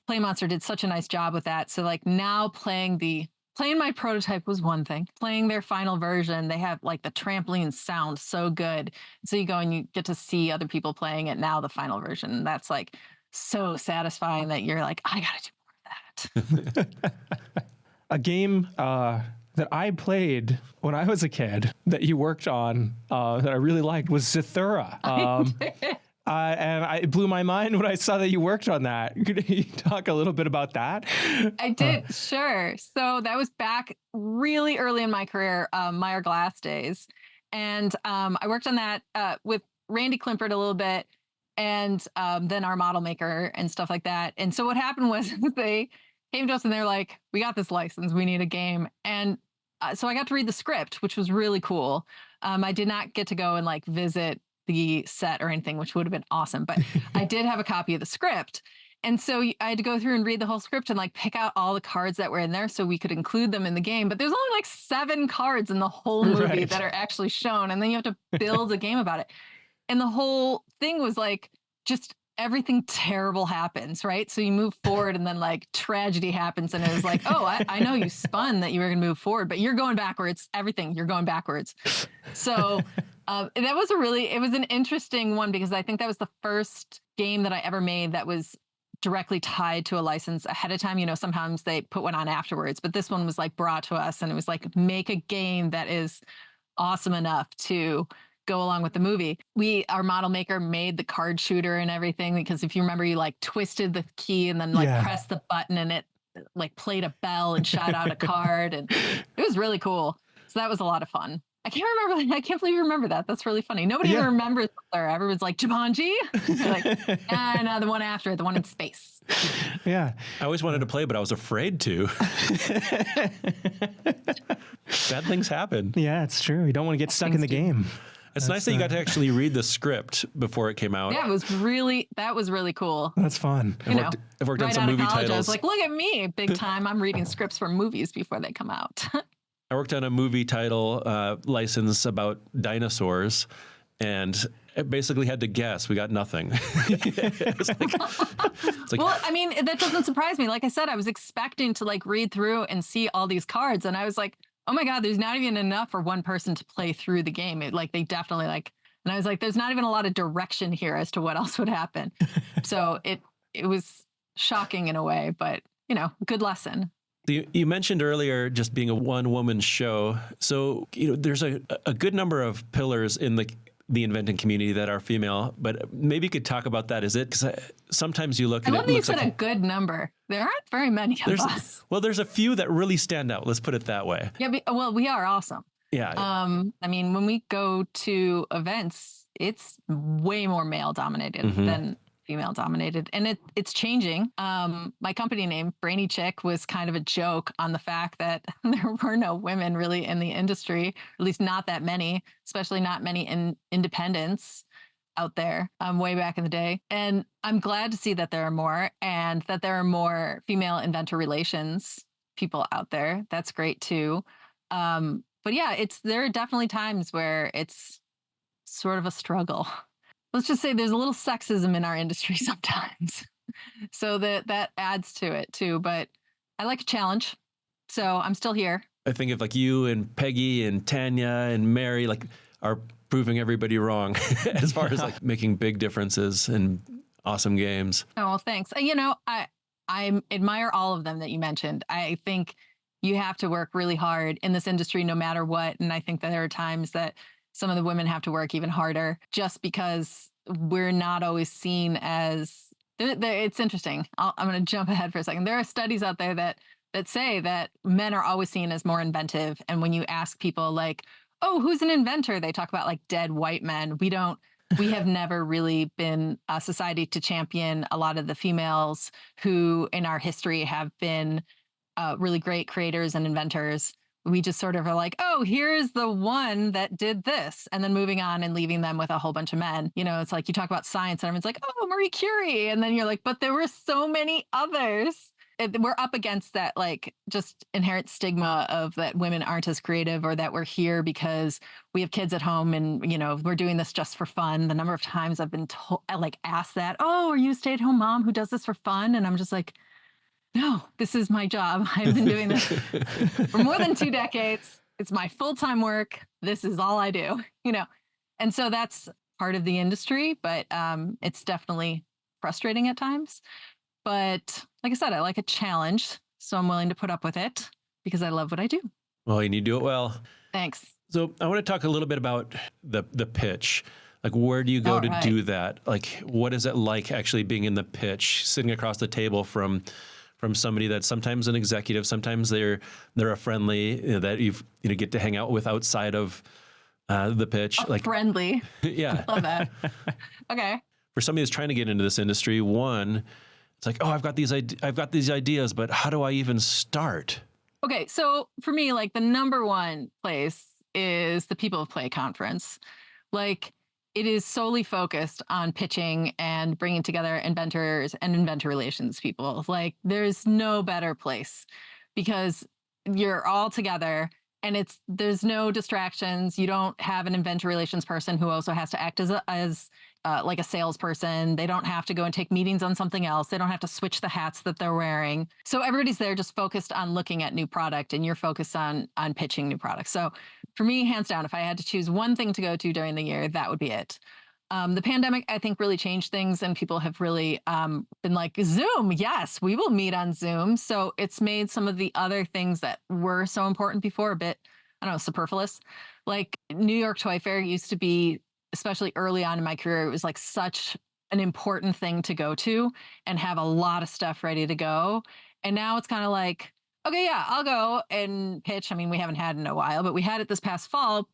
Play Monster did such a nice job with that. So like now playing my prototype was one thing. Playing their final version, they have like the trampolines sound so good. So you go and you get to see other people playing it now, the final version. And that's like so satisfying that you're like, I gotta do more of that. A game that I played when I was a kid that you worked on that I really liked was Zathura. And it blew my mind when I saw that you worked on that. Could you talk a little bit about that? I did, sure. So that was back really early in my career, Meyer Glass days. And I worked on that with Randy Klimpert a little bit, and then our model maker and stuff like that. And so what happened was they came to us and they're like, we got this license, we need a game. And so I got to read the script, which was really cool. I did not get to go and like visit the set or anything, which would have been awesome, but I did have a copy of the script. And so I had to go through and read the whole script and like pick out all the cards that were in there so we could include them in the game. But there's only like 7 cards in the whole movie that are actually shown. And then you have to build a game about it. And the whole thing was like, just everything terrible happens, right? So you move forward and then like tragedy happens. And it was like, oh, I know you spun that you were going to move forward, but you're going backwards. Everything, you're going backwards. So that was it was an interesting one, because I think that was the first game that I ever made that was directly tied to a license ahead of time. Sometimes they put one on afterwards, but this one was like brought to us, and it was like, make a game that is awesome enough to go along with the movie. Our model maker made the card shooter and everything, because if you remember, you like twisted the key and then like pressed the button and it like played a bell and shot out a card, and it was really cool. So that was a lot of fun. I can't believe you remember that. That's really funny. Nobody even remembers there. Everyone's like, Jumanji? Like, no, the one after it, the one in space. Yeah. I always wanted to play, but I was afraid to. Bad things happen. Yeah, it's true. You don't want to get stuck in the game. It's nice that you got to actually read the script before it came out. Yeah, that was really cool. That's fun. I've worked on some out of movie college, titles. I was like, look at me, big time. I'm reading scripts for movies before they come out. I worked on a movie title license about dinosaurs, and I basically had to guess. We got nothing. It's like, well, I mean, that doesn't surprise me. Like I said, I was expecting to like read through and see all these cards, and I was like, oh my God, there's not even enough for one person to play through the game. They definitely and I was like, there's not even a lot of direction here as to what else would happen. So it was shocking in a way, but good lesson. You mentioned earlier just being a one-woman show. So, there's a good number of pillars in the inventing community that are female, but maybe you could talk about that. Is it? Because sometimes you look and I it love that you looks said like a good number. There aren't very many of us. Well, there's a few that really stand out. Let's put it that way. Yeah, well, we are awesome. Yeah. I mean, when we go to events, it's way more male dominated than female dominated, and it's changing. My company name, Brainy Chick, was kind of a joke on the fact that there were no women really in the industry, at least not that many, especially not many independents out there way back in the day. And I'm glad to see that there are more, and that there are more female inventor relations people out there. That's great too. But yeah, there are definitely times where it's sort of a struggle. Let's just say there's a little sexism in our industry sometimes. So that adds to it too. But I like a challenge. So I'm still here. I think of like you and Peggy and Tanya and Mary, like are proving everybody wrong as far as like making big differences in awesome games. Oh, well, thanks. You know, I admire all of them that you mentioned. I think you have to work really hard in this industry no matter what. And I think that there are times that some of the women have to work even harder just because we're not always seen as, it's interesting. I'm going to jump ahead for a second. There are studies out there that say that men are always seen as more inventive. And when you ask people like, oh, who's an inventor? They talk about like dead white men. We have never really been a society to champion a lot of the females who in our history have been really great creators and inventors. We just sort of are like, oh, here's the one that did this, and then moving on and leaving them with a whole bunch of men. You know, it's like you talk about science and everyone's like, oh, Marie Curie. And then you're like, but there were so many others. We're up against that, like, just inherent stigma of that women aren't as creative, or that we're here because we have kids at home and, you know, we're doing this just for fun. The number of times I've been told, like, asked that, oh, are you a stay-at-home mom who does this for fun? And I'm just like, no, this is my job. I've been doing this for more than 2 decades. It's my full-time work. This is all I do, you know? And so that's part of the industry, but it's definitely frustrating at times. But like I said, I like a challenge, so I'm willing to put up with it because I love what I do. Well, and you do it well. Thanks. So I want to talk a little bit about the pitch. Like, where do you go to do that? Like, what is it like actually being in the pitch, sitting across the table from somebody that's sometimes an executive, sometimes they're a friendly, you know, that you get to hang out with outside of the pitch. Like friendly. Yeah. Love that. Okay. For somebody that's trying to get into this industry, one, it's like, oh, I've got these ideas, but how do I even start? Okay, so for me, like the number one place is the People of Play conference. Like, it is solely focused on pitching and bringing together inventors and inventor relations people. Like, there's no better place because you're all together and there's no distractions. You don't have an inventor relations person who also has to act as like a salesperson. They don't have to go and take meetings on something else. They don't have to switch the hats that they're wearing. So everybody's there just focused on looking at new product, and you're focused on pitching new products. So for me, hands down, if I had to choose one thing to go to during the year, that would be it. The pandemic, I think, really changed things, and people have really been like, Zoom, yes, we will meet on Zoom. So it's made some of the other things that were so important before a bit, I don't know, superfluous. Like New York Toy Fair used to be, especially early on in my career, it was like such an important thing to go to and have a lot of stuff ready to go. And now it's kind of like, okay, yeah, I'll go and pitch. I mean, we haven't had it in a while, but we had it this past fall.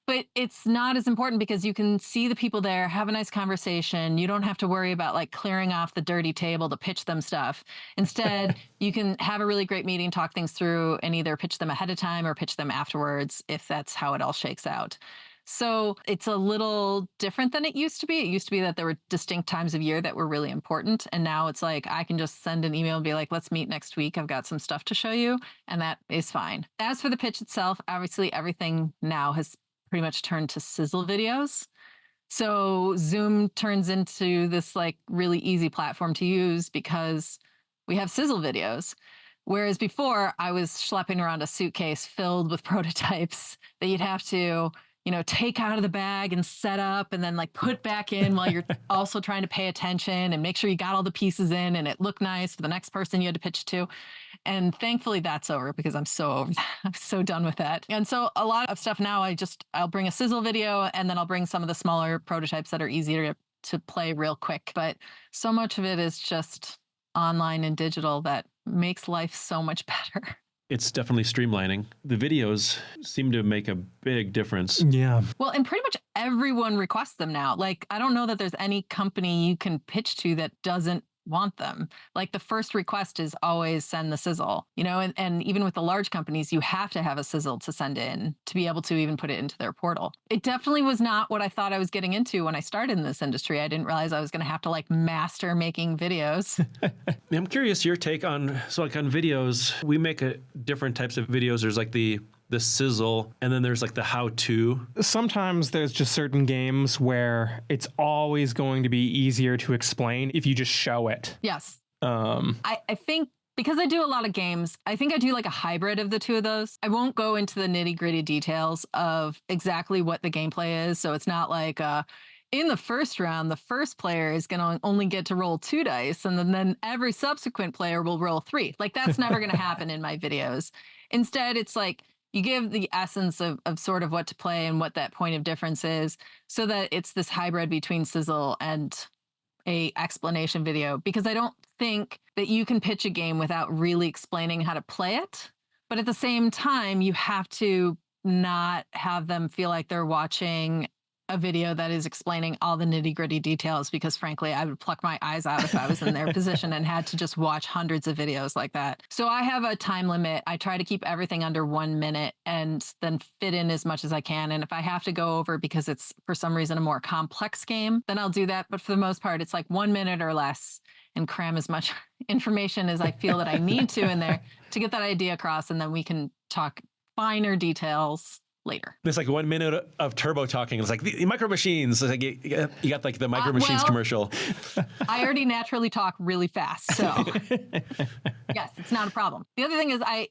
But it's not as important because you can see the people there, have a nice conversation. You don't have to worry about like clearing off the dirty table to pitch them stuff. Instead, you can have a really great meeting, talk things through, and either pitch them ahead of time or pitch them afterwards if that's how it all shakes out. So it's a little different than it used to be. It used to be that there were distinct times of year that were really important. And now it's like, I can just send an email and be like, let's meet next week. I've got some stuff to show you. And that is fine. As for the pitch itself, obviously everything now has pretty much turned to sizzle videos. So Zoom turns into this like really easy platform to use because we have sizzle videos. Whereas before I was schlepping around a suitcase filled with prototypes that you'd have to, you know, take out of the bag and set up and then like put back in while you're also trying to pay attention and make sure you got all the pieces in and it looked nice for the next person you had to pitch to. And thankfully that's over because I'm so over that. I'm so done with that. And so a lot of stuff now, I'll bring a sizzle video and then I'll bring some of the smaller prototypes that are easier to play real quick. But so much of it is just online and digital that makes life so much better. It's definitely streamlining. The videos seem to make a big difference. Yeah. Well, and pretty much everyone requests them now. Like, I don't know that there's any company you can pitch to that doesn't want them. Like, the first request is always send the sizzle, you know, and even with the large companies, you have to have a sizzle to send in to be able to even put it into their portal. It definitely was not what I thought I was getting into when I started in this industry. I didn't realize I was going to have to like master making videos. I'm curious your take on, so like on videos, we make different types of videos. There's like the sizzle, and then there's like the how-to. Sometimes there's just certain games where it's always going to be easier to explain if you just show it. Yes. I think because I do a lot of games, I think I do like a hybrid of the two of those. I won't go into the nitty-gritty details of exactly what the gameplay is. So it's not like in the first round, the first player is going to only get to roll 2 dice, and then every subsequent player will roll 3. Like that's never going to happen in my videos. Instead, it's like you give the essence of sort of what to play and what that point of difference is, so that it's this hybrid between sizzle and a explanation video, because I don't think that you can pitch a game without really explaining how to play it. But at the same time, you have to not have them feel like they're watching a video that is explaining all the nitty-gritty details, because frankly, I would pluck my eyes out if I was in their position and had to just watch hundreds of videos like that. So I have a time limit. I try to keep everything under 1 minute and then fit in as much as I can. And if I have to go over because it's for some reason a more complex game, then I'll do that. But for the most part, it's like 1 minute or less, and cram as much information as I feel that I need to in there to get that idea across. And then we can talk finer details later. It's like 1 minute of turbo talking. It's like the micro machines. It's like you got like the micro machines commercial. I already naturally talk really fast, so yes, it's not a problem. The other thing is I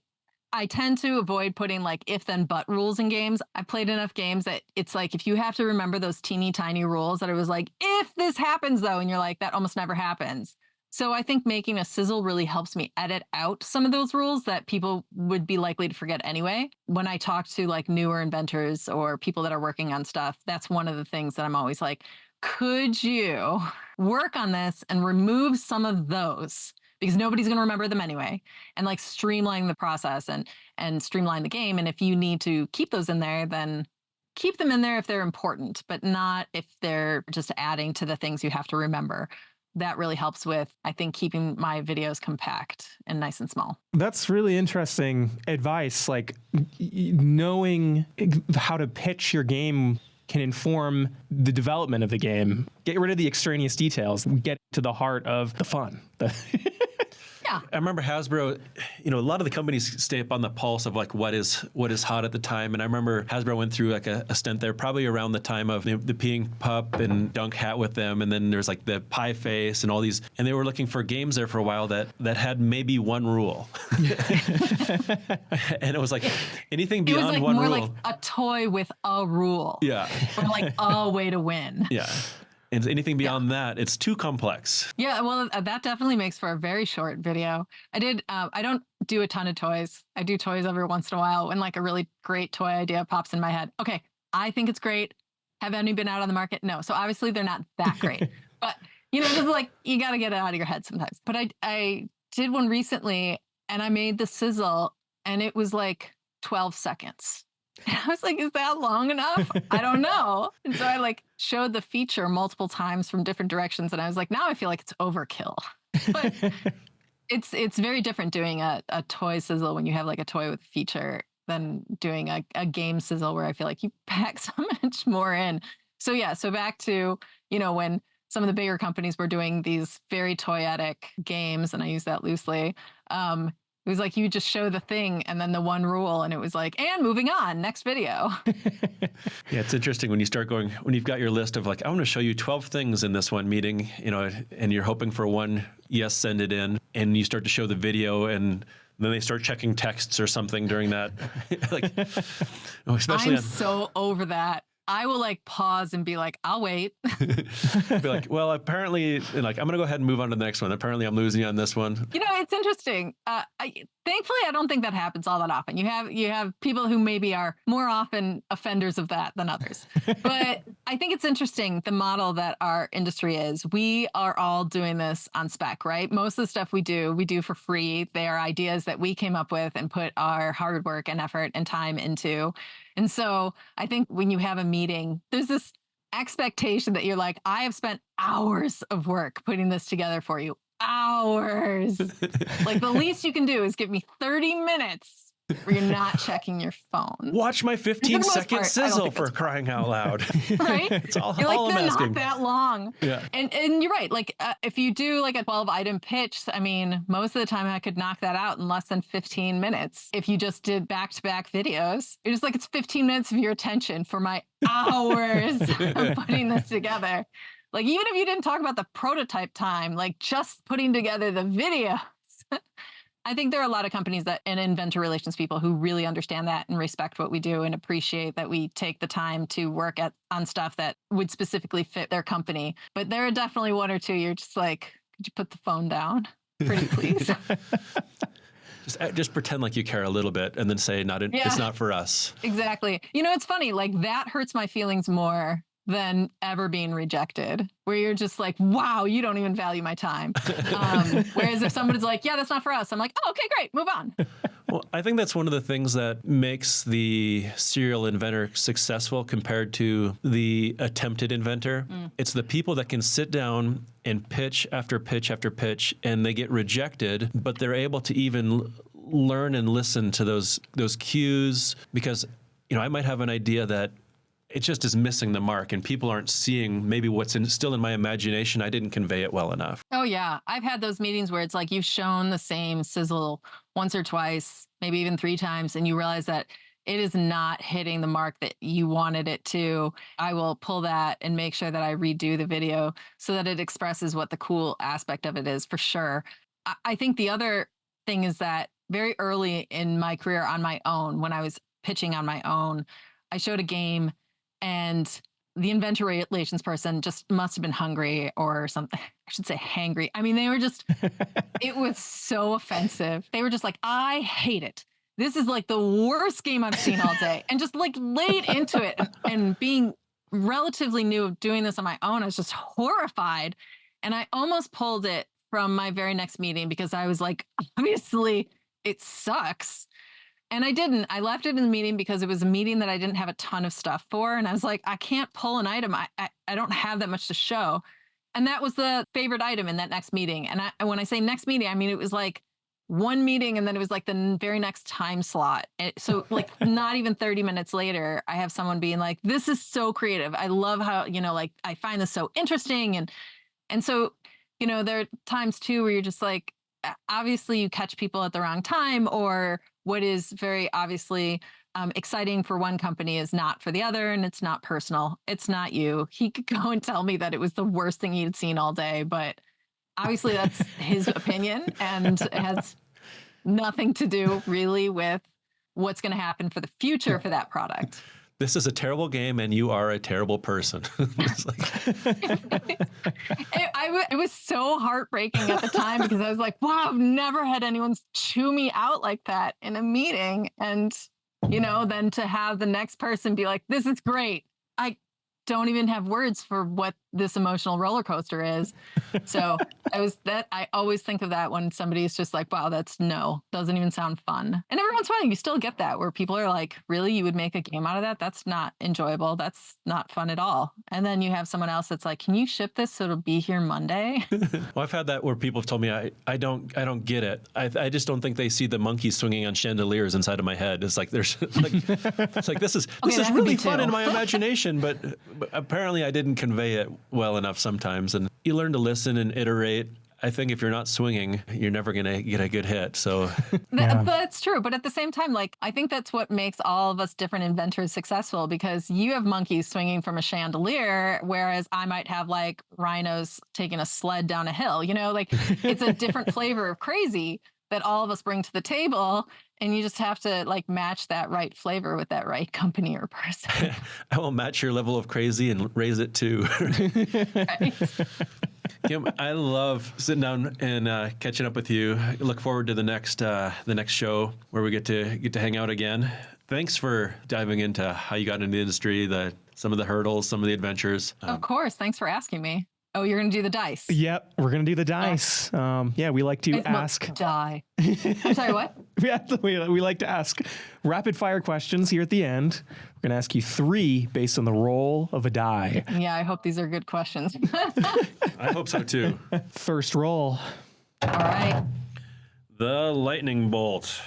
tend to avoid putting like if then but rules in games. I've played enough games that it's like if you have to remember those teeny tiny rules that it was like if this happens though, and you're like that almost never happens. So I think making a sizzle really helps me edit out some of those rules that people would be likely to forget anyway. When I talk to like newer inventors or people that are working on stuff, that's one of the things that I'm always like, could you work on this and remove some of those? Because nobody's going to remember them anyway, and like streamline the process and streamline the game. And if you need to keep those in there, then keep them in there if they're important, but not if they're just adding to the things you have to remember. That really helps with, I think, keeping my videos compact and nice and small. That's really interesting advice. Like knowing how to pitch your game can inform the development of the game. Get rid of the extraneous details. Get to the heart of the fun. Yeah. I remember Hasbro, a lot of the companies stay up on the pulse of like what is hot at the time. And I remember Hasbro went through like a stint there probably around the time of the peeing pup and Dunk Hat with them. And then there's like the pie face and all these. And they were looking for games there for a while that had maybe one rule. And it was like anything beyond like one rule. It was rule. more like a toy with a rule. Yeah. Or like a way to win. Yeah. And anything beyond that, it's too complex. Yeah, well, that definitely makes for a very short video. I don't do a ton of toys. I do toys every once in a while when like a really great toy idea pops in my head. Okay, I think it's great. Have any been out on the market? No. So obviously they're not that great. But, just like you got to get it out of your head sometimes. But I did one recently and I made the sizzle and it was like 12 seconds. And I was like, is that long enough? I don't know. And so I like showed the feature multiple times from different directions. And I was like, now I feel like it's overkill. But it's very different doing a toy sizzle when you have like a toy with a feature than doing a game sizzle where I feel like you pack so much more in. So yeah, so back to, when some of the bigger companies were doing these very toyetic games, and I use that loosely, it was like you just show the thing and then the one rule, and it was like, and moving on, next video. Yeah, it's interesting when you start going, when you've got your list of like, I want to show you 12 things in this one meeting, and you're hoping for one, yes, send it in, and you start to show the video, and then they start checking texts or something during that. Like, especially I'm so over that. I will like pause and be like, I'll wait. Be like, well, apparently, and like, I'm going to go ahead and move on to the next one. Apparently, I'm losing on this one. It's interesting. Thankfully, I don't think that happens all that often. You have people who maybe are more often offenders of that than others. But I think it's interesting, the model that our industry is. We are all doing this on spec, right? Most of the stuff we do for free. They are ideas that we came up with and put our hard work and effort and time into. And so I think when you have a meeting, there's this expectation that you're like, I have spent hours of work putting this together for you. Hours. Like the least you can do is give me 30 minutes where you're not checking your phone. Watch my 15-second sizzle, for crying out loud. Right? It's all, you're like, all I'm they're asking. not that long. Yeah. And you're right. Like if you do like a 12-item pitch, I mean, most of the time I could knock that out in less than 15 minutes. If you just did back-to-back videos, you're just like, it's 15 minutes of your attention for my hours of putting this together. Like even if you didn't talk about the prototype time, like just putting together the videos, I think there are a lot of companies that and inventor relations people who really understand that and respect what we do and appreciate that we take the time to work on stuff that would specifically fit their company. But there are definitely one or two you're just like, could you put the phone down? Pretty please. Just pretend like you care a little bit and then say, it's not for us. Exactly. It's funny, like that hurts my feelings more than ever being rejected, where you're just like, wow, you don't even value my time. Whereas if somebody's like, yeah, that's not for us, I'm like, oh, okay, great, move on. Well, I think that's one of the things that makes the serial inventor successful compared to the attempted inventor. It's the people that can sit down and pitch after pitch after pitch, and they get rejected, but they're able to even learn and listen to those cues, because I might have an idea that it just is missing the mark, and people aren't seeing maybe what's still in my imagination. I didn't convey it well enough. Oh, yeah. I've had those meetings where it's like you've shown the same sizzle once or twice, maybe even 3 times, and you realize that it is not hitting the mark that you wanted it to. I will pull that and make sure that I redo the video so that it expresses what the cool aspect of it is, for sure. I think the other thing is that very early in my career on my own, when I was pitching on my own, I showed a game, and the inventor relations person just must have been hungry or something. I should say hangry. I mean, they were just, it was so offensive. They were just like, I hate it. This is like the worst game I've seen all day. And just like laid into it. And being relatively new doing this on my own, I was just horrified. And I almost pulled it from my very next meeting because I was like, obviously it sucks. And I didn't. I left it in the meeting because it was a meeting that I didn't have a ton of stuff for. And I was like, I can't pull an item. I don't have that much to show. And that was the favorite item in that next meeting. And when I say next meeting, I mean, it was like one meeting and then it was like the very next time slot. So like not even 30 minutes later, I have someone being like, this is so creative. I love how, like I find this so interesting. And so, there are times too where you're just like, obviously you catch people at the wrong time, or what is very obviously exciting for one company is not for the other, and it's not personal. It's not you. He could go and tell me that it was the worst thing he had seen all day, but obviously that's his opinion, and it has nothing to do really with what's going to happen for the future for that product. This is a terrible game, and you are a terrible person. It was so heartbreaking at the time because I was like, wow, I've never had anyone chew me out like that in a meeting. And, then to have the next person be like, this is great. I don't even have words for what this emotional roller coaster is. So I always think of that when somebody's just like, wow, doesn't even sound fun. And every once in a while you still get that where people are like, really, you would make a game out of that? That's not enjoyable. That's not fun at all. And then you have someone else that's like, can you ship this so it'll be here Monday? Well, I've had that where people have told me I don't get it. I just don't think they see the monkeys swinging on chandeliers inside of my head. It's like it's like this is really fun in my imagination, but apparently I didn't convey it well enough sometimes. And you learn to listen and iterate. I think if you're not swinging, you're never going to get a good hit. So that's true. But at the same time, like, I think that's what makes all of us different inventors successful, because you have monkeys swinging from a chandelier, whereas I might have like rhinos taking a sled down a hill, like it's a different flavor of crazy that all of us bring to the table. And you just have to like match that right flavor with that right company or person. I will match your level of crazy and raise it too. Right. Kim, I love sitting down and catching up with you. I look forward to the next show where we get to hang out again. Thanks for diving into how you got into the industry, some of the hurdles, some of the adventures. Of course. Thanks for asking me. Oh, you're going to do the dice. Yep, we're going to do the dice. We like to ask. Die. I'm sorry, what? We like to ask rapid fire questions here at the end. We're going to ask you 3 based on the roll of a die. Yeah, I hope these are good questions. I hope so too. First roll. All right. The lightning bolt.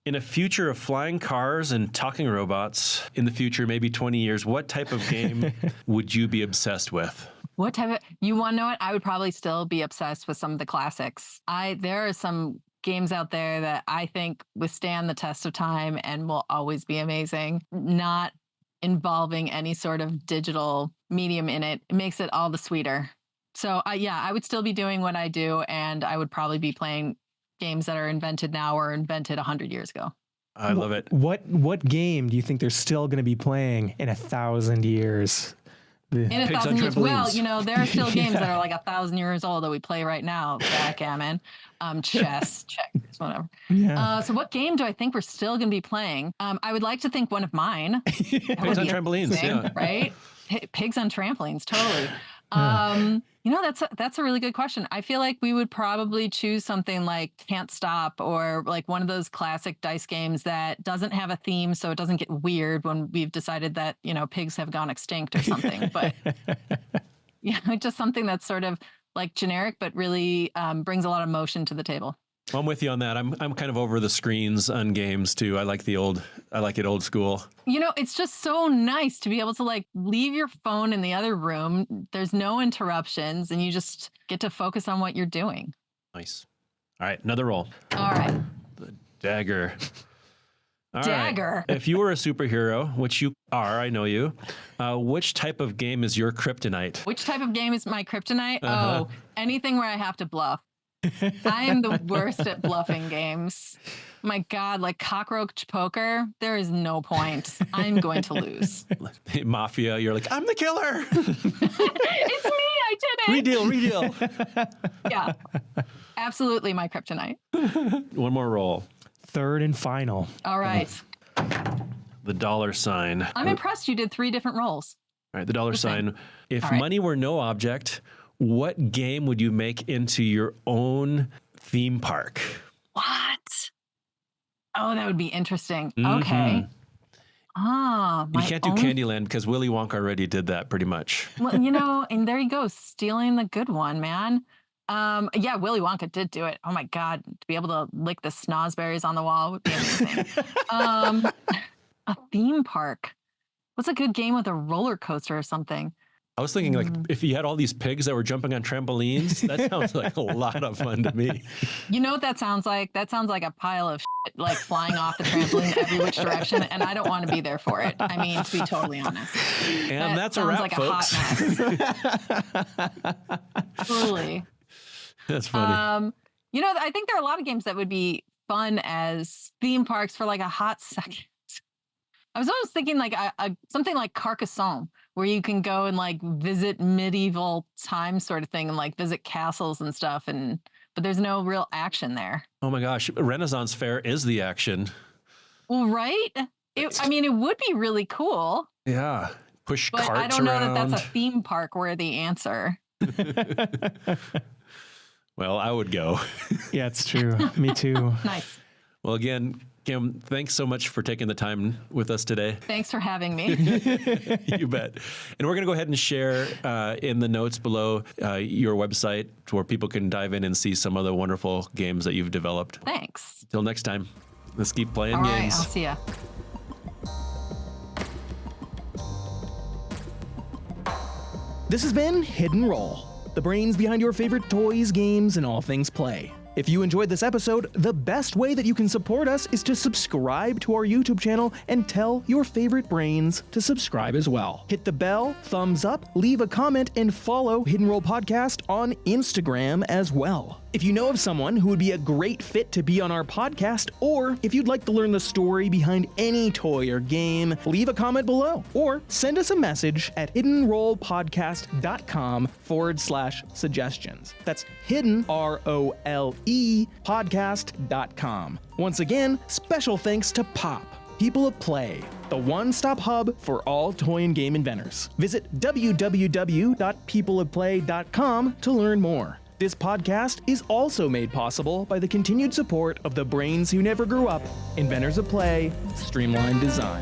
In a future of flying cars and talking robots, in the future, maybe 20 years, what type of game would you be obsessed with? What type of, you want to know what? I would probably still be obsessed with some of the classics. There are some games out there that I think withstand the test of time and will always be amazing, not involving any sort of digital medium in it. It makes it all the sweeter. So I would still be doing what I do, and I would probably be playing games that are invented now were invented 100 years ago. I love it. What game do you think they're still going to be playing in 1,000 years? In Pigs 1,000 on years. Well, trampolines. there are still games that are like 1,000 years old that we play right now. Backgammon, chess, checkers, whatever. Yeah. So what game do I think we're still going to be playing? I would like to think one of mine. Pigs on trampolines, yeah. Right? Pigs on trampolines, totally. That's a really good question. I feel like we would probably choose something like Can't Stop, or like one of those classic dice games that doesn't have a theme, so it doesn't get weird when we've decided that, pigs have gone extinct or something. But just something that's sort of like generic, but really brings a lot of motion to the table. I'm with you on that. I'm kind of over the screens on games too. I like it old school. It's just so nice to be able to like leave your phone in the other room. There's no interruptions and you just get to focus on what you're doing. Nice. All right, another roll. All right. The dagger. All Dagger. right. If you were a superhero, which you are, I know you, which type of game is your kryptonite? Which type of game is my kryptonite? Oh, anything where I have to bluff. I am the worst at bluffing games. My God, like cockroach poker, there is no point. I'm going to lose. Mafia, you're like, I'm the killer. It's me, I did it. Redeal. Yeah, absolutely my kryptonite. One more roll. Third and final. All right. The dollar sign. I'm impressed you did 3 different rolls. All right, the dollar sign. Thing. If All right. money were no object, what game would you make into your own theme park? What? Oh, that would be interesting. Mhm. Okay. You can't do Candyland because Willy Wonka already did that pretty much. Well, and there you go, stealing the good one, man. Yeah, Willy Wonka did do it. Oh my God, to be able to lick the snozberries on the wall would be amazing. A theme park. What's a good game with a roller coaster or something? I was thinking like if you had all these pigs that were jumping on trampolines, that sounds like a lot of fun to me. You know what that sounds like? That sounds like a pile of shit, like flying off the trampoline every which direction, and I don't want to be there for it. I mean, to be totally honest. And that's a wrap, like folks. A hot mess. Truly. That's funny. I think there are a lot of games that would be fun as theme parks for like a hot second. I was always thinking like something like Carcassonne, where you can go and like visit medieval times sort of thing and like visit castles and stuff, but there's no real action there. Oh my gosh, Renaissance Fair is the action. Well, right? It would be really cool. Yeah, push but carts I don't know around. that that's a theme park worthy answer. Well, I would go. Yeah, it's true. Me too. Nice. Well, again, Kim, thanks so much for taking the time with us today. Thanks for having me. You bet. And we're going to go ahead and share in the notes below your website where people can dive in and see some of the wonderful games that you've developed. Thanks. Till next time, let's keep playing All right, games. I'll see ya. This has been Hidden Roll, the brains behind your favorite toys, games, and all things play. If you enjoyed this episode, the best way that you can support us is to subscribe to our YouTube channel and tell your favorite brains to subscribe as well. Hit the bell, thumbs up, leave a comment, and follow Hidden Roll Podcast on Instagram as well. If you know of someone who would be a great fit to be on our podcast, or if you'd like to learn the story behind any toy or game, leave a comment below, or send us a message at hiddenrollpodcast.com/suggestions. That's hidden, ROLE, podcast.com. Once again, special thanks to Pop, People of Play, the one-stop hub for all toy and game inventors. Visit www.peopleofplay.com to learn more. This podcast is also made possible by the continued support of the brains who never grew up, inventors of play, Streamlined Design.